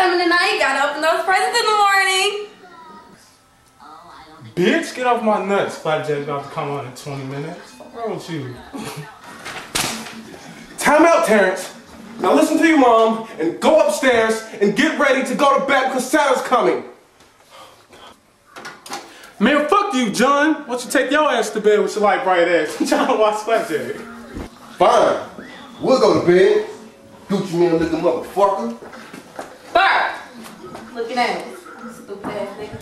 coming tonight. Gotta open those presents in the morning. Bitch, get off my nuts. Flapjack's about to come on in 20 minutes. What's wrong with you? Time out, Terrence. Now listen to your mom and go upstairs and get ready to go to bed because Santa's coming. Man, fuck you, John. Why don't you take your ass to bed with your light bright ass? I'm trying to watch Flapjack. Fine. We'll go to bed. Gucci man looking motherfucker. Bart! Looking at us. Stupid ass nigga.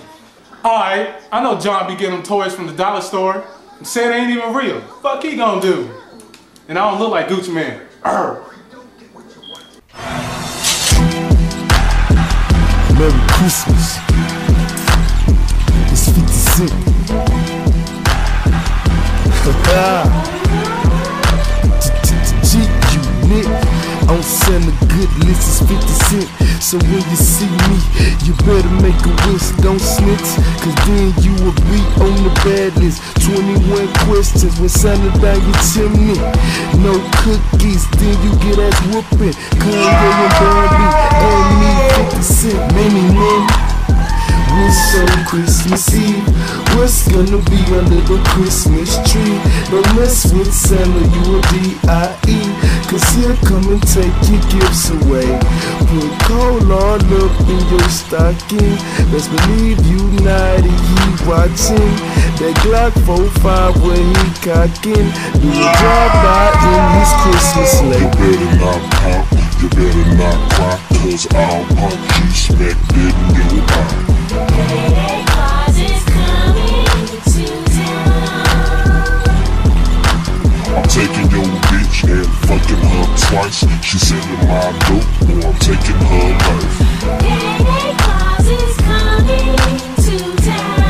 Alright, I know John be getting them toys from the dollar store. And say it ain't even real. Fuck he gonna do? And I don't look like Gucci Man. Merry Christmas. It's 50 Cent. G-Unit. On send a good list is 50 Cent. So when you see me, you better make a wish, don't snitch. Cause then you will be on the bad list. 21 questions when Santa down your chimney. No cookies, then you get ass whooping. Kanye and Barbie and me 50 Cent. Many men wish on Christmas Eve. What's gonna be under the Christmas tree? Don't mess with Santa, you a D.I.E. Cause he'll come and take your gifts away. Put coal all up in your stocking. Best believe you naughty, he watching. That Glock 45 where he cocking. Do a drive-by in his Christmas sleigh. You better not pop, you better not cry, cause I'll punch you smack dead in your eye. Santa Claus is coming to town. I'm taking your bitch and fucking her twice. She sending my dope, or I'm taking her life. Santa Claus is coming to town.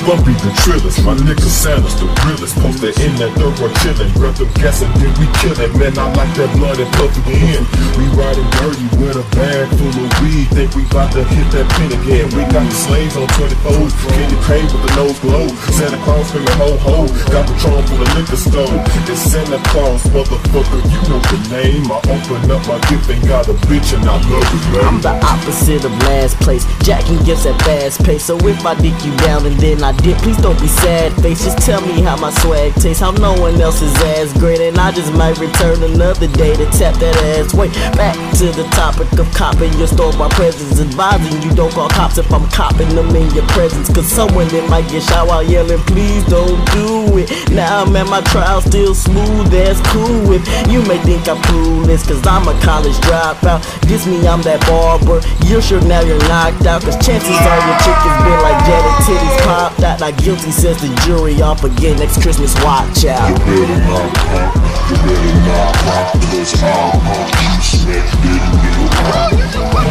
Bumpy the trillers, my nigga Santa's the realest. Posted in that third one chillin', grab them gas and then we killin'. Man, I like that blood and puff again. We riding dirty with a bag full of weed. Think we bout to hit that pin again. We got the slaves on 24s, candy paint with the nose glow. Santa Claus screaming ho ho, got Patron from the liquor store. It's Santa Claus, motherfucker, you know the name. I open up my gift and got a bitch and I love it, man. I'm the opposite of last place, jacking gifts at fast pace. So if I dick you down and then I dip, please don't be sad face. Just tell me how my swag tastes, how no one else's ass great. And I just might return another day to tap that ass. Wait, back to the topic of copping your store-bought presents. Advising you don't call cops if I'm copping them in your presence. Cause someone that might get shot while yelling please don't do it. Now I'm at my trial still smooth, that's cool. If you may think I'm clueless cause I'm a college dropout, diss me I'm that barber, you're sure now you're knocked out. Cause chances are your chick has been like Janet titties popped out. Not guilty says the jury, off again next Christmas, watch out. You better not pop, you better not cry, cause I'll punch you smack dead in your eye.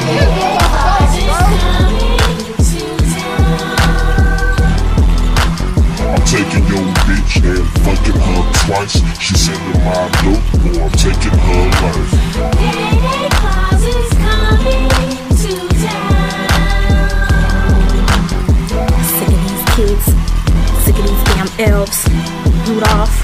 Santa Claus is coming to town. I'm taking your bitch and fucking her twice. She sending my dope, or I'm taking her life. Santa Claus is coming to town. Sick of these kids, sick of these damn elves. Rudolph.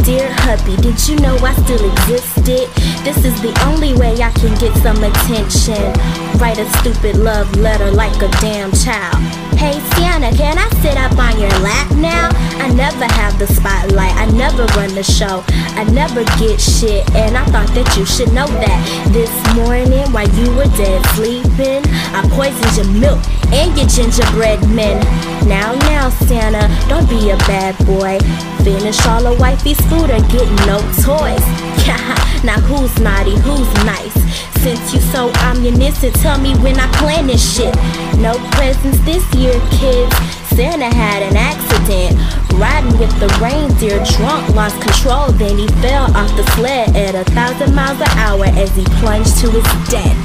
Dear hubby, did you know I still existed? This is the only way I can get some attention. Write a stupid love letter like a damn child. Hey Santa, can I sit up on your lap now? I never have the spotlight, I never run the show, I never get shit, and I thought that you should know that. This morning while you were dead sleeping, I poisoned your milk and your gingerbread men. Now Santa, don't be a bad boy. Finish all of wifey's food or get no toys. Now who's naughty, who's nice? Since you so omniscient, tell me when I plan this shit. No presents this year, kids. Santa had an accident, riding with the reindeer drunk, lost control, then he fell off the sled at 1,000 miles an hour as he plunged to his death.